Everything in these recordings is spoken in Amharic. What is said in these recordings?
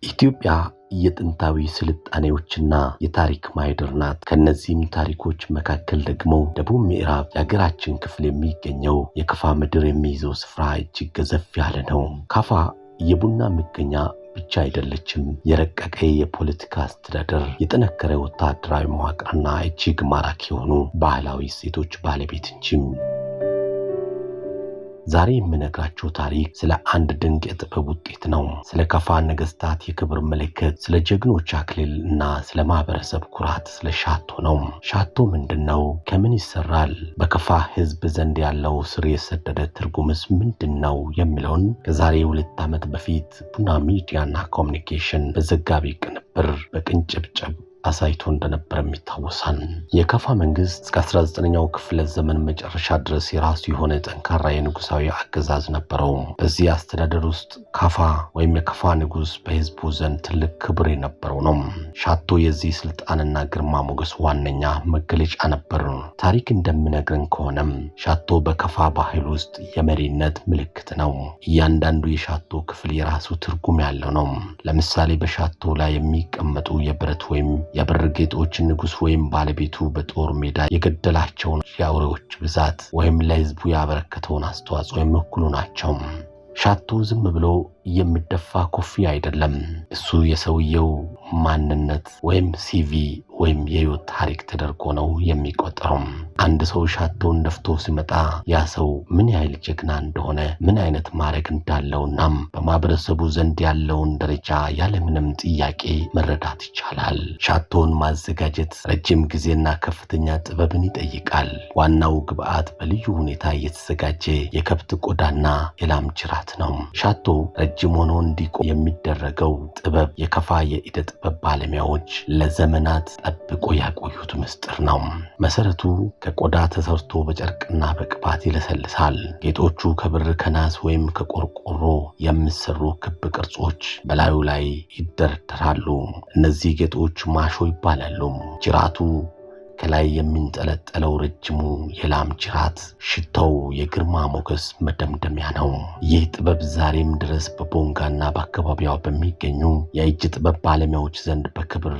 ኢትዮጵያ የጥንታዊ ስልጣኔዎችና የታሪክ ማህደር ናት። ከነዚህም ታሪኮች መካከል ደግሞ ደቡብ ምዕራብ የሀገራችን ክፍል የሚገኘው የከፋ ምድር የሚይዘው ስፍራ እጅግ ገዘፍ ያለ ነው። ካፋ የቡና መገኛ ብቻ አይደለችም። የረቀቀ የፖለቲካ አስተዳደር፣ የጠነከረ ወታደራዊ መዋቅርና እጅግ ማራኪ የሆኑ ባህላዊ እሴቶች ባለቤት እንጂ። ዛሬ የምነግራችሁ ታሪክ ስለ አንድ ድንቅ የጥበብ ውጤት ነው። ስለ ከፋ ነገስታት የክብር ምልክት፣ ስለ ጀግኖች አክሊል እና ስለ ማህበረሰብ ኩራት፣ ስለ ሻቶ ነው። ሻቶ ምንድነው? ከምን ይሰራል? በከፋ ህዝብ ዘንድ ያለው ስር የሰደደ ትርጉምስ ምንድነው? የሚለውን ከዛሬ 2 ዓመት በፊት ቡና ሚዲያና ኮሙኒኬሽን በዘጋቢ ቅንብር በቅንጭብጭብ አሳይቶ እንደነበር የሚታወሳል። የከፋ መንግስት እስከ 19ኛው ክፍለ ዘመን መጨረሻ ድረስ የራሱ የሆነ ጠንካራ የንጉሳዊ አገዛዝ ነበረው። በዚህ አስተዳደር ውስጥ ካፋ ወይም የከፋ ንጉስ በህዝቡ ዘንድ ትልቅ ክብር የነበረው ነው። ሻቶ የዚህ ስልጣንና ግርማ ሞገስ ዋነኛ መገለጫ ነበር። ታሪክ እንደሚነግረን ከሆነም ሻቶ በከፋ ባህል ውስጥ የመሪነት ምልክት ነው። እያንዳንዱ የሻቶ ክፍል የራሱ ትርጉም ያለው ነው። ለምሳሌ በሻቶ ላይ የሚቀመጡ የብረት ወይም የብር ጌጦች ንጉስ ወይም ባለቤቱ በጦር ሜዳ የገደላቸውን የአውሬዎች ብዛት ወይም ለህዝቡ ያበረከተውን አስተዋጽኦ የሚወክሉ ናቸው። ሻቶ ዝም ብሎ የሚደፋ ኮፍያ አይደለም። እሱ የሰውየው ማንነት ወይም ሲቪ ወይም የህይወት ታሪክ ተደርጎ ነው የሚቆጠረው። አንድ ሰው ሻቶን ደፍቶ ሲመጣ ያ ሰው ምን ያህል ጀግና እንደሆነ፣ ምን አይነት ማዕረግ እንዳለውና በማህበረሰቡ ዘንድ ያለውን ደረጃ ያለምንም ጥያቄ መረዳት ይቻላል። ሻቶን ማዘጋጀት ረጅም ጊዜና ከፍተኛ ጥበብን ይጠይቃል። ዋናው ግብአት በልዩ ሁኔታ የተዘጋጀ የከብት ቆዳና የላም ጅራት ነው። ሻቶ ረጅም ሆኖ እንዲቆም የሚደረገው ጥበብ የከፋ የኢደ ጥበብ ባለሙያዎች ለዘመናት ጠብቆ ያቆዩት ምስጢር ነው። መሰረቱ ከቆዳ ተሰርቶ በጨርቅና በቅባት ይለሰልሳል። ጌጦቹ ከብር፣ ከናስ ወይም ከቆርቆሮ የሚሰሩ ክብ ቅርጾች በላዩ ላይ ይደረደራሉ። እነዚህ ጌጦች ማሾ ይባላሉ። ጅራቱ ከላይ የሚንጠለጠለው ረጅሙ የላም ጅራት ሽታው የግርማ ሞገስ መደምደሚያ ነው። ይህ ጥበብ ዛሬም ድረስ በቦንጋና በአካባቢው በሚገኙ የእጅ ጥበብ ባለሙያዎች ዘንድ በክብር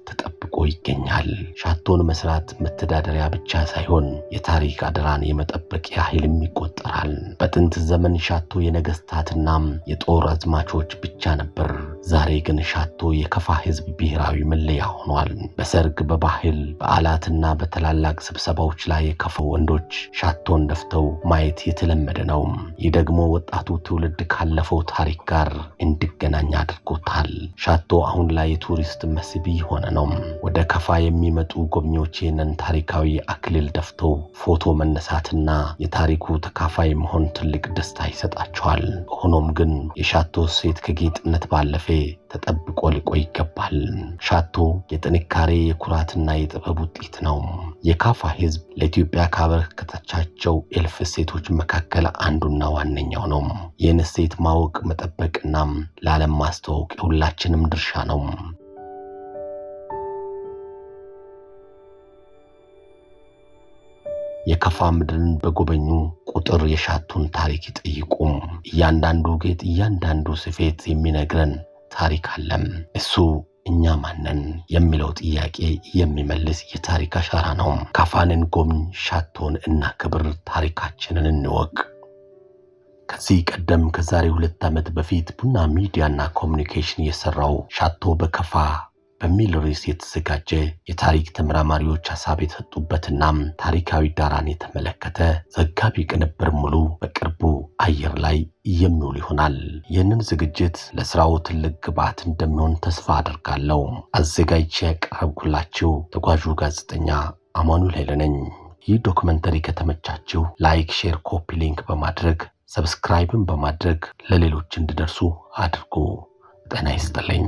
ተጠብቆ ይገኛል። ሻቶን መስራት መተዳደሪያ ብቻ ሳይሆን የታሪክ አደራን የመጠበቂያ ኃይልም ይቆጠራል። በጥንት ዘመን ሻቶ የነገስታትና የጦር አዝማቾች ብቻ ነበር። ዛሬ ግን ሻቶ የከፋ ህዝብ ብሔራዊ መለያ ሆኗል። በሰርግ፣ በባህል በዓላትና በተላላቅ ስብሰባዎች ላይ የከፋ ወንዶች ሻቶን ደፍተው ማየት የተለመደ ነው። ይህ ደግሞ ወጣቱ ትውልድ ካለፈው ታሪክ ጋር እንዲገናኝ አድርጎታል። ሻቶ አሁን ላይ የቱሪስት መስህብ ሆነ ነው። ወደ ከፋ የሚመጡ ጎብኚዎች ይህንን ታሪካዊ አክሊል ደፍተው ፎቶ መነሳትና የታሪኩ ተካፋይ መሆን ትልቅ ደስታ ይሰጣቸዋል። ሆኖም ግን የሻቶ ሴት ከጌጥነት ባለፈ ተጠብቆ ሊቆይ ይገባል። ሻቶ የጥንካሬ የኩራትና የጥበብ ውጤት ነው። የካፋ ህዝብ ለኢትዮጵያ ካበረከታቸው እልፍ ሴቶች መካከል አንዱና ዋነኛው ነው። ይህን ሴት ማወቅ፣ መጠበቅና ለዓለም ማስተዋወቅ የሁላችንም ድርሻ ነው። የከፋ ምድርን በጎበኙ ቁጥር የሻቶን ታሪክ ይጠይቁ። እያንዳንዱ ጌጥ፣ እያንዳንዱ ስፌት የሚነግረን ታሪክ አለ። እሱ እኛ ማነን የሚለው ጥያቄ የሚመልስ የታሪክ አሻራ ነው። ካፋንን ጎብኝ፣ ሻቶን እና ክብር፣ ታሪካችንን እንወቅ። ከዚህ ቀደም ከዛሬ 2 ዓመት በፊት ቡና ሚዲያና ኮሙኒኬሽን የሰራው ሻቶ በከፋ በሚል ርዕስ የተዘጋጀ የታሪክ ተመራማሪዎች ሐሳብ የተሰጡበትና ታሪካዊ ዳራን የተመለከተ ዘጋቢ ቅንብር ሙሉ በቅርቡ አየር ላይ የሚውል ይሆናል። ይህንን ዝግጅት ለስራው ትልቅ ግብዓት እንደሚሆን ተስፋ አደርጋለሁ። አዘጋጅቼ ያቀረብኩላችሁ ተጓዡ ጋዜጠኛ አማኑኤል ኃይለ ነኝ። ይህ ዶክመንተሪ ከተመቻችሁ ላይክ፣ ሼር፣ ኮፒ ሊንክ በማድረግ ሰብስክራይብን በማድረግ ለሌሎች እንዲደርሱ አድርጉ። ጤና ይስጥልኝ።